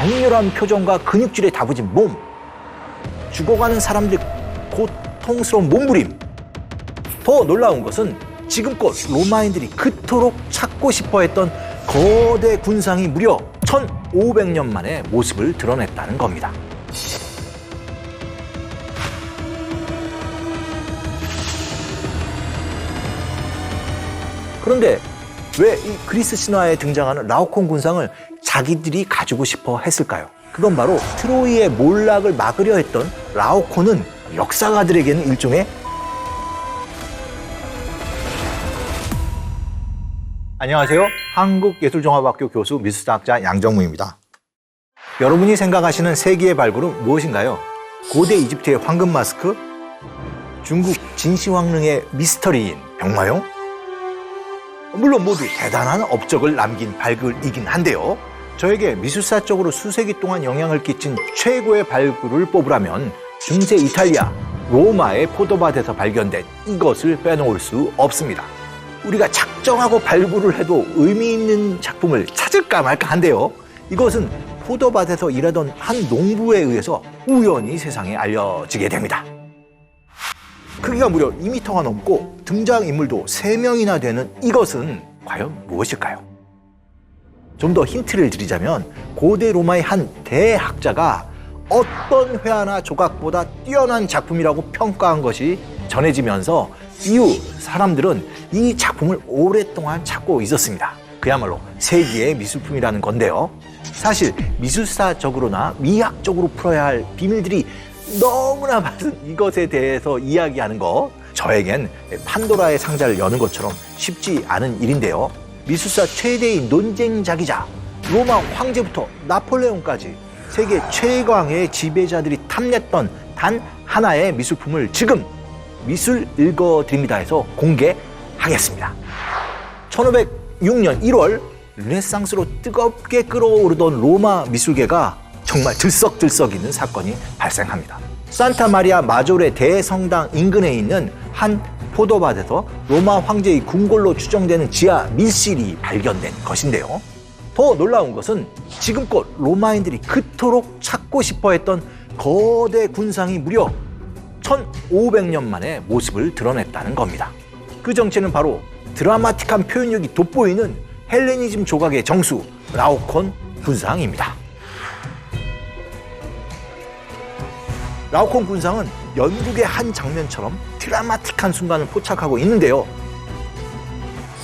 격렬한 표정과 근육질에 다부진 몸, 죽어가는 사람들의 고통스러운 몸부림. 더 놀라운 것은 지금껏 로마인들이 그토록 찾고 싶어했던 거대 군상이 무려 1500년 만에 모습을 드러냈다는 겁니다. 그런데 왜 이 그리스 신화에 등장하는 라오콘 군상을 자기들이 가지고 싶어 했을까요? 그건 바로 트로이의 몰락을 막으려 했던 라오콘은 역사가들에게는 일종의 안녕하세요. 한국예술종합학교 교수 미술사학자 양정무입니다. 여러분이 생각하시는 세기의 발굴은 무엇인가요? 고대 이집트의 황금 마스크? 중국 진시황릉의 미스터리인 병마용? 물론 모두 대단한 업적을 남긴 발굴이긴 한데요. 저에게 미술사적으로 수세기 동안 영향을 끼친 최고의 발굴을 뽑으라면 중세 이탈리아, 로마의 포도밭에서 발견된 이것을 빼놓을 수 없습니다. 우리가 작정하고 발굴을 해도 의미 있는 작품을 찾을까 말까 한데요. 이것은 포도밭에서 일하던 한 농부에 의해서 우연히 세상에 알려지게 됩니다. 크기가 무려 2m가 넘고 등장인물도 3명이나 되는 이것은 과연 무엇일까요? 좀 더 힌트를 드리자면 고대 로마의 한 대학자가 어떤 회화나 조각보다 뛰어난 작품이라고 평가한 것이 전해지면서 이후 사람들은 이 작품을 오랫동안 찾고 있었습니다. 그야말로 세기의 미술품이라는 건데요. 사실 미술사적으로나 미학적으로 풀어야 할 비밀들이 너무나 많은 이것에 대해서 이야기하는 거, 저에겐 판도라의 상자를 여는 것처럼 쉽지 않은 일인데요. 미술사 최대의 논쟁작이자 로마 황제부터 나폴레옹까지 세계 최강의 지배자들이 탐냈던 단 하나의 미술품을 지금 미술 읽어드립니다에서 공개하겠습니다. 1506년 1월 르네상스로 뜨겁게 끓어오르던 로마 미술계가 정말 들썩들썩 있는 사건이 발생합니다. 산타 마리아 마조레 대성당 인근에 있는 한 포도밭에서 로마 황제의 궁궐로 추정되는 지하 밀실이 발견된 것인데요. 더 놀라운 것은 지금껏 로마인들이 그토록 찾고 싶어했던 거대 군상이 무려 1500년 만에 모습을 드러냈다는 겁니다. 그 정체는 바로 드라마틱한 표현력이 돋보이는 헬레니즘 조각의 정수 라오콘 군상입니다. 라오콘 군상은 연극의 한 장면처럼 드라마틱한 순간을 포착하고 있는데요.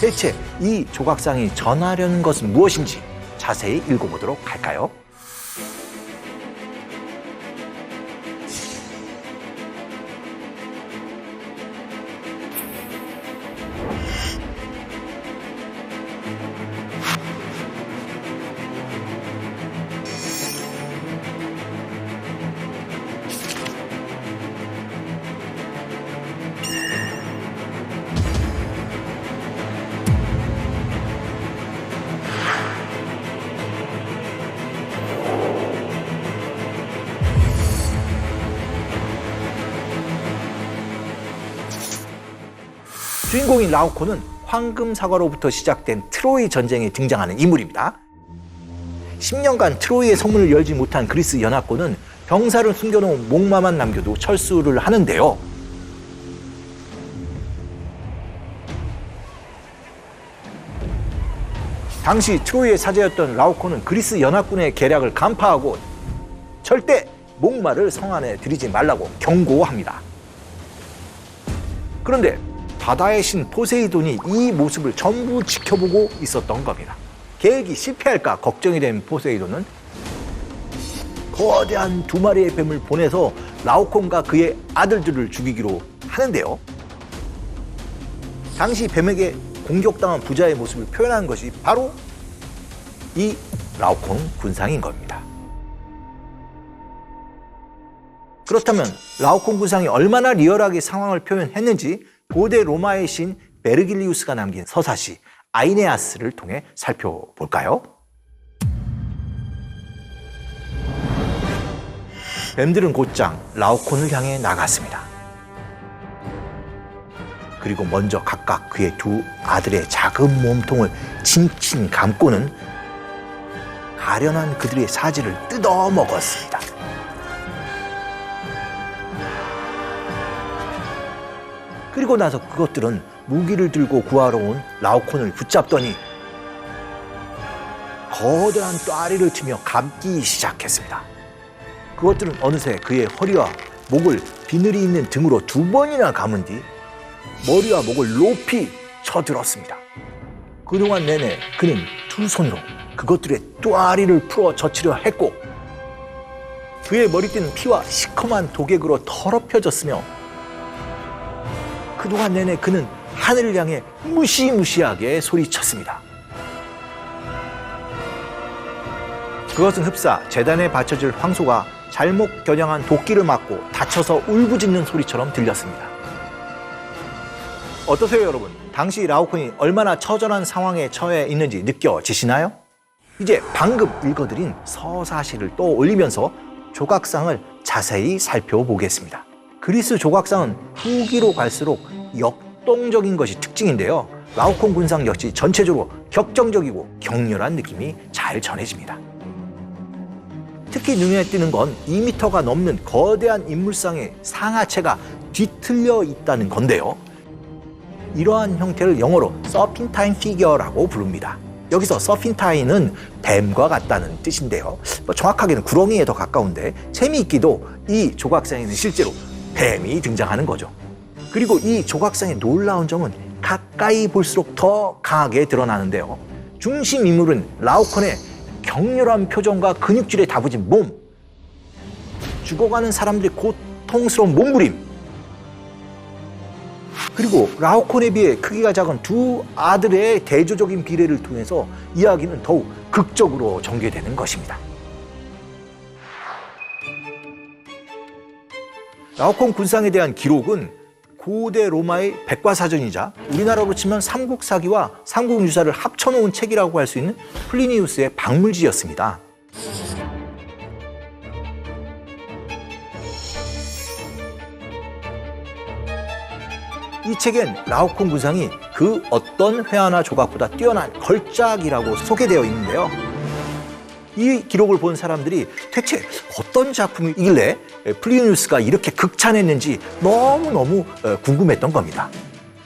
대체 이 조각상이 전하려는 것은 무엇인지 자세히 읽어보도록 할까요? 주인공인 라오콘은 황금 사과로부터 시작된 트로이 전쟁에 등장하는 인물입니다. 10년간 트로이의 성문을 열지 못한 그리스 연합군은 병사를 숨겨놓은 목마만 남겨도 철수를 하는데요. 당시 트로이의 사제였던 라오콘은 그리스 연합군의 계략을 간파하고 절대 목마를 성 안에 들이지 말라고 경고합니다. 그런데 바다의 신 포세이돈이 이 모습을 전부 지켜보고 있었던 겁니다. 계획이 실패할까 걱정이 된 포세이돈은 거대한 2마리의 뱀을 보내서 라오콘과 그의 아들들을 죽이기로 하는데요. 당시 뱀에게 공격당한 부자의 모습을 표현한 것이 바로 이 라오콘 군상인 겁니다. 그렇다면 라오콘 군상이 얼마나 리얼하게 상황을 표현했는지 고대 로마의 신 베르길리우스가 남긴 서사시 아이네아스를 통해 살펴볼까요? 뱀들은 곧장 라오콘을 향해 나갔습니다. 그리고 먼저 각각 그의 2 아들의 작은 몸통을 칭칭 감고는 가련한 그들의 사지를 뜯어먹었습니다. 그리고 나서 그것들은 무기를 들고 구하러 온 라오콘을 붙잡더니 거대한 뙬리를 치며 감기 시작했습니다. 그것들은 어느새 그의 허리와 목을 비늘이 있는 등으로 2번이나 감은 뒤 머리와 목을 높이 쳐들었습니다. 그동안 내내 그는 2손으로 그것들의 뙬리를 풀어 젖히려 했고 그의 머리띠는 피와 시커먼 독액으로 더럽혀졌으며 그동안 내내 그는 하늘을 향해 무시무시하게 소리쳤습니다. 그것은 흡사 제단에 바쳐질 황소가 잘못 겨냥한 도끼를 맞고 다쳐서 울부짖는 소리처럼 들렸습니다. 어떠세요, 여러분? 당시 라오콘이 얼마나 처절한 상황에 처해 있는지 느껴지시나요? 이제 방금 읽어드린 서사시를 떠올리면서 조각상을 자세히 살펴보겠습니다. 그리스 조각상은 후기로 갈수록 역동적인 것이 특징인데요. 라오콘 군상 역시 전체적으로 격정적이고 격렬한 느낌이 잘 전해집니다. 특히 눈에 띄는 건 2m가 넘는 거대한 인물상의 상하체가 뒤틀려 있다는 건데요. 이러한 형태를 영어로 서핀타인 피겨라고 부릅니다. 여기서 서핀타인은 뱀과 같다는 뜻인데요. 정확하게는 구렁이에 더 가까운데 재미있기도 이 조각상에는 실제로 뱀이 등장하는 거죠. 그리고 이 조각상의 놀라운 점은 가까이 볼수록 더 강하게 드러나는데요. 중심 인물은 라오콘의 격렬한 표정과 근육질에 다부진 몸, 죽어가는 사람들의 고통스러운 몸부림, 그리고 라오콘에 비해 크기가 작은 2 아들의 대조적인 비례를 통해서 이야기는 더욱 극적으로 전개되는 것입니다. 라오콘 군상에 대한 기록은 고대 로마의 백과사전이자 우리나라로 치면 삼국사기와 삼국유사를 합쳐놓은 책이라고 할 수 있는 플리니우스의 박물지였습니다. 이 책엔 라오콘 군상이 그 어떤 회화나 조각보다 뛰어난 걸작이라고 소개되어 있는데요. 이 기록을 본 사람들이 대체 어떤 작품이길래 플리니우스가 이렇게 극찬했는지 너무너무 궁금했던 겁니다.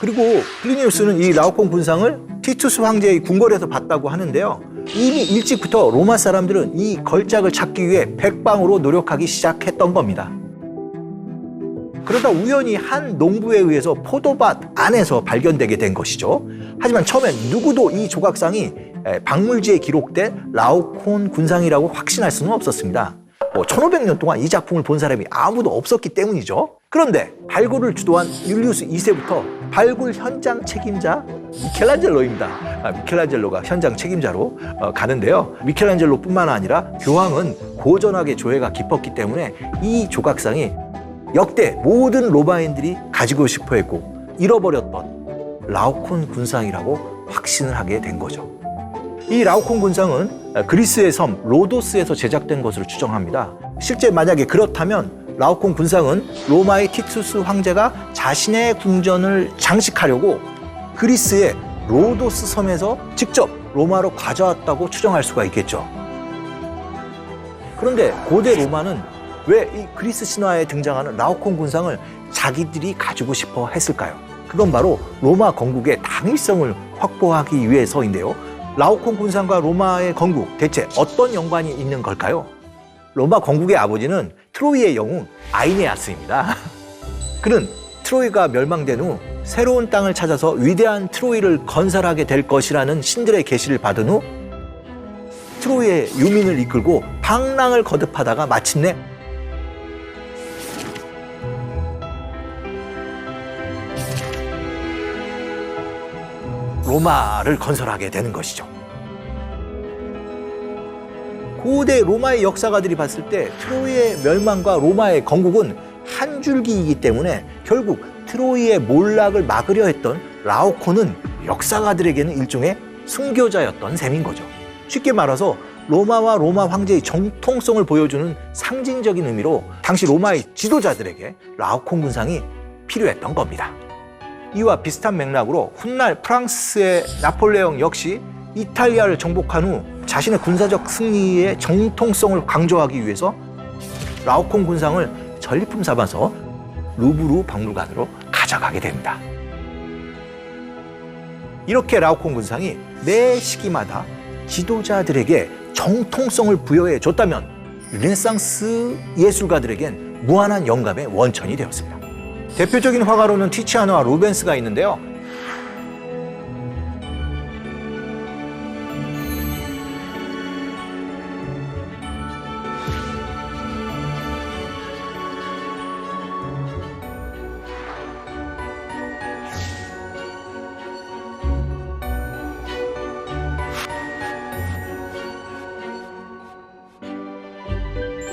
그리고 플리니우스는 이 라오콘 군상을 티투스 황제의 궁궐에서 봤다고 하는데요. 이미 일찍부터 로마 사람들은 이 걸작을 찾기 위해 백방으로 노력하기 시작했던 겁니다. 그러다 우연히 한 농부에 의해서 포도밭 안에서 발견되게 된 것이죠. 하지만 처음엔 누구도 이 조각상이 박물지에 기록된 라오콘 군상이라고 확신할 수는 없었습니다. 1500년 동안 이 작품을 본 사람이 아무도 없었기 때문이죠. 그런데 발굴을 주도한 율리우스 2세부터 발굴 현장 책임자 미켈란젤로입니다. 미켈란젤로가 현장 책임자로 가는데요. 미켈란젤로뿐만 아니라 교황은 고전하게 조예가 깊었기 때문에 이 조각상이 역대 모든 로마인들이 가지고 싶어 했고 잃어버렸던 라오콘 군상이라고 확신을 하게 된 거죠. 이 라오콘 군상은 그리스의 섬 로도스에서 제작된 것으로 추정합니다. 실제 만약에 그렇다면 라오콘 군상은 로마의 티투스 황제가 자신의 궁전을 장식하려고 그리스의 로도스 섬에서 직접 로마로 가져왔다고 추정할 수가 있겠죠. 그런데 고대 로마는 왜 이 그리스 신화에 등장하는 라오콘 군상을 자기들이 가지고 싶어 했을까요? 그건 바로 로마 건국의 당위성을 확보하기 위해서인데요. 라오콘 군상과 로마의 건국, 대체 어떤 연관이 있는 걸까요? 로마 건국의 아버지는 트로이의 영웅 아이네아스입니다. 그는 트로이가 멸망된 후 새로운 땅을 찾아서 위대한 트로이를 건설하게 될 것이라는 신들의 계시를 받은 후 트로이의 유민을 이끌고 방랑을 거듭하다가 마침내 로마를 건설하게 되는 것이죠. 고대 로마의 역사가들이 봤을 때 트로이의 멸망과 로마의 건국은 한 줄기이기 때문에 결국 트로이의 몰락을 막으려 했던 라오콘은 역사가들에게는 일종의 순교자였던 셈인 거죠. 쉽게 말해서 로마와 로마 황제의 정통성을 보여주는 상징적인 의미로 당시 로마의 지도자들에게 라오콘 군상이 필요했던 겁니다. 이와 비슷한 맥락으로 훗날 프랑스의 나폴레옹 역시 이탈리아를 정복한 후 자신의 군사적 승리의 정통성을 강조하기 위해서 라오콩 군상을 전리품 삼아서 루브르 박물관으로 가져가게 됩니다. 이렇게 라오콩 군상이 매 시기마다 지도자들에게 정통성을 부여해 줬다면 르네상스 예술가들에겐 무한한 영감의 원천이 되었습니다. 대표적인 화가로는 티치아노와 루벤스가 있는데요.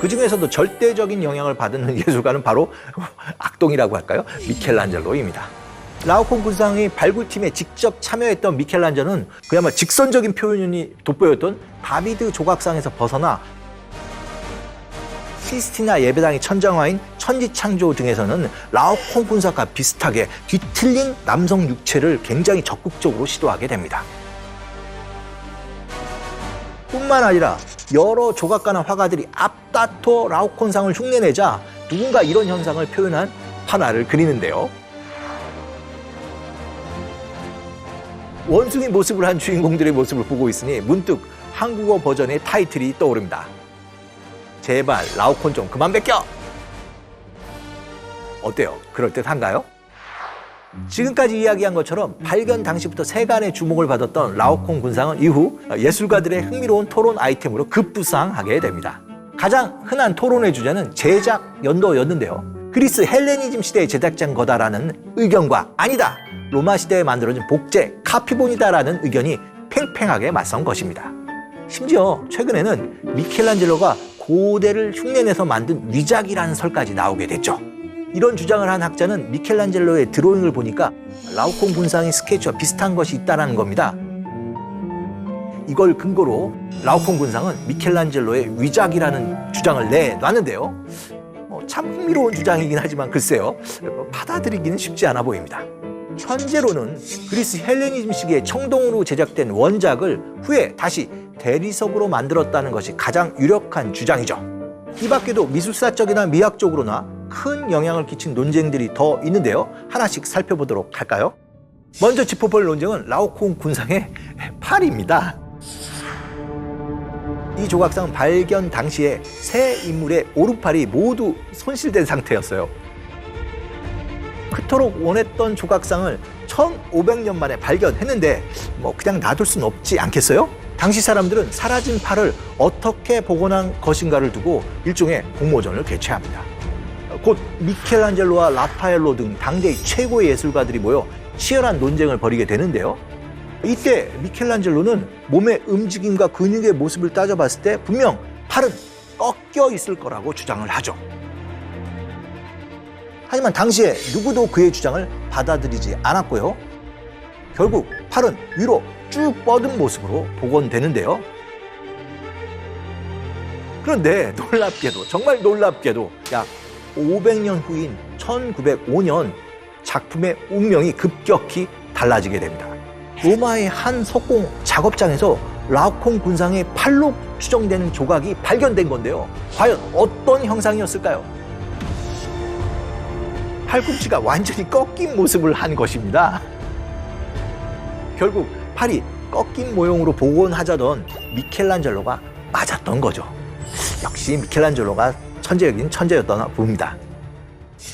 그 중에서도 절대적인 영향을 받은 예술가는 바로 악동이라고 할까요? 미켈란젤로입니다. 라오콩 군상의 발굴팀에 직접 참여했던 미켈란젤로는 그야말로 직선적인 표현이 돋보였던 다비드 조각상에서 벗어나 시스티나 예배당의 천장화인 천지창조 등에서는 라오콩 군상과 비슷하게 뒤틀린 남성 육체를 굉장히 적극적으로 시도하게 됩니다. 뿐만 아니라 여러 조각가나 화가들이 앞다퉈 라오콘상을 흉내내자 누군가 이런 현상을 표현한 판화를 그리는데요. 원숭이 모습을 한 주인공들의 모습을 보고 있으니 문득 한국어 버전의 타이틀이 떠오릅니다. 제발 라오콘 좀 그만 베껴! 어때요? 그럴듯한가요? 지금까지 이야기한 것처럼 발견 당시부터 세간의 주목을 받았던 라오콩 군상은 이후 예술가들의 흥미로운 토론 아이템으로 급부상하게 됩니다. 가장 흔한 토론의 주제는 제작 연도였는데요. 그리스 헬레니즘 시대의 제작자인 거다라는 의견과 아니다, 로마 시대에 만들어진 복제, 카피본이다라는 의견이 팽팽하게 맞선 것입니다. 심지어 최근에는 미켈란젤로가 고대를 흉내내서 만든 위작이라는 설까지 나오게 됐죠. 이런 주장을 한 학자는 미켈란젤로의 드로잉을 보니까 라오콩 군상의 스케치와 비슷한 것이 있다는 겁니다. 이걸 근거로 라오콩 군상은 미켈란젤로의 위작이라는 주장을 내놨는데요. 참 흥미로운 주장이긴 하지만 글쎄요, 받아들이기는 쉽지 않아 보입니다. 현재로는 그리스 헬레니즘 시기에 청동으로 제작된 원작을 후에 다시 대리석으로 만들었다는 것이 가장 유력한 주장이죠. 이 밖에도 미술사적이나 미학적으로나 큰 영향을 끼친 논쟁들이 더 있는데요. 하나씩 살펴보도록 할까요? 먼저 짚어볼 논쟁은 라오콩 군상의 팔입니다. 이 조각상 발견 당시에 세 인물의 오른팔이 모두 손실된 상태였어요. 그토록 원했던 조각상을 1500년 만에 발견했는데 그냥 놔둘 수는 없지 않겠어요? 당시 사람들은 사라진 팔을 어떻게 복원한 것인가를 두고 일종의 공모전을 개최합니다. 곧 미켈란젤로와 라파엘로 등 당대의 최고의 예술가들이 모여 치열한 논쟁을 벌이게 되는데요. 이때 미켈란젤로는 몸의 움직임과 근육의 모습을 따져봤을 때 분명 팔은 꺾여 있을 거라고 주장을 하죠. 하지만 당시에 누구도 그의 주장을 받아들이지 않았고요. 결국 팔은 위로 쭉 뻗은 모습으로 복원되는데요. 그런데 놀랍게도, 정말 놀랍게도 약 500년 후인 1905년 작품의 운명이 급격히 달라지게 됩니다. 로마의 한 석공 작업장에서 라오콩 군상의 팔로 추정되는 조각이 발견된 건데요. 과연 어떤 형상이었을까요? 팔꿈치가 완전히 꺾인 모습을 한 것입니다. 결국 팔이 꺾인 모형으로 복원하자던 미켈란젤로가 맞았던 거죠. 역시 미켈란젤로가 천재이긴 천재였다나 봅니다.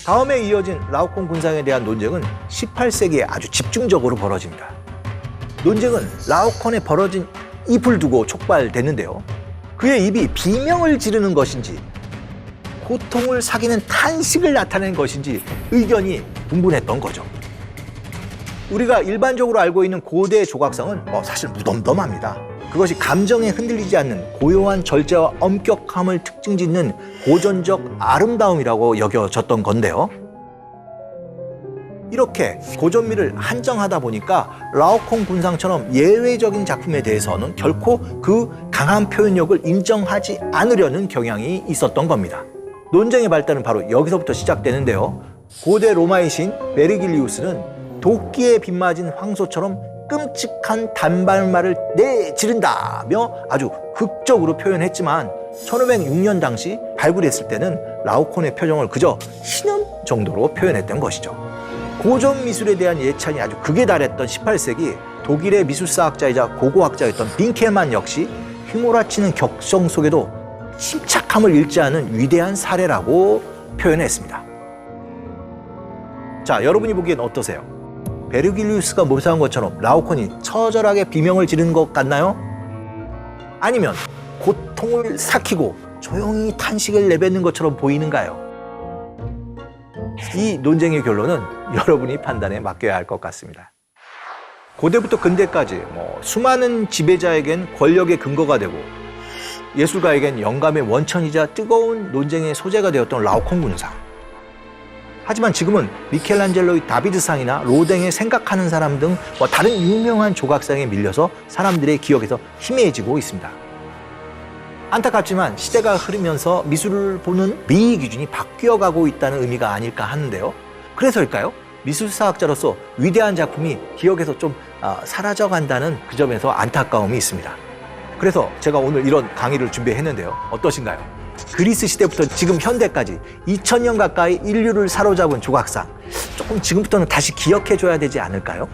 다음에 이어진 라오콩 군상에 대한 논쟁은 18세기에 아주 집중적으로 벌어집니다. 논쟁은 라오콘에 벌어진 입을 두고 촉발됐는데요. 그의 입이 비명을 지르는 것인지 고통을 사귀는 탄식을 나타내는 것인지 의견이 분분했던 거죠. 우리가 일반적으로 알고 있는 고대 조각상은 사실 무덤덤합니다. 그것이 감정에 흔들리지 않는 고요한 절제와 엄격함을 특징 짓는 고전적 아름다움이라고 여겨졌던 건데요. 이렇게 고전미를 한정하다 보니까 라오콩 군상처럼 예외적인 작품에 대해서는 결코 그 강한 표현력을 인정하지 않으려는 경향이 있었던 겁니다. 논쟁의 발달은 바로 여기서부터 시작되는데요. 고대 로마의 신 베르길리우스는 도끼에 빗맞은 황소처럼 끔찍한 단발말을 내지른다며 아주 극적으로 표현했지만 1506년 당시 발굴했을 때는 라오콘의 표정을 그저 신음 정도로 표현했던 것이죠. 고전 미술에 대한 예찬이 아주 극에 달했던 18세기 독일의 미술사학자이자 고고학자였던 빈켈만 역시 휘몰아치는 격성 속에도 침착함을 잃지 않은 위대한 사례라고 표현했습니다. 자, 여러분이 보기엔 어떠세요? 베르길리우스가 묘사한 것처럼 라오콘이 처절하게 비명을 지르는 것 같나요? 아니면 고통을 삭히고 조용히 탄식을 내뱉는 것처럼 보이는가요? 이 논쟁의 결론은 여러분이 판단에 맡겨야 할 것 같습니다. 고대부터 근대까지 수많은 지배자에겐 권력의 근거가 되고 예술가에겐 영감의 원천이자 뜨거운 논쟁의 소재가 되었던 라오콘 군상. 하지만 지금은 미켈란젤로의 다비드상이나 로댕의 생각하는 사람 등 다른 유명한 조각상에 밀려서 사람들의 기억에서 희미해지고 있습니다. 안타깝지만 시대가 흐르면서 미술을 보는 미의 기준이 바뀌어가고 있다는 의미가 아닐까 하는데요. 그래서일까요? 미술사학자로서 위대한 작품이 기억에서 좀 사라져간다는 그 점에서 안타까움이 있습니다. 그래서 제가 오늘 이런 강의를 준비했는데요. 어떠신가요? 그리스 시대부터 지금 현대까지 2000년 가까이 인류를 사로잡은 조각상, 조금 지금부터는 다시 기억해줘야 되지 않을까요?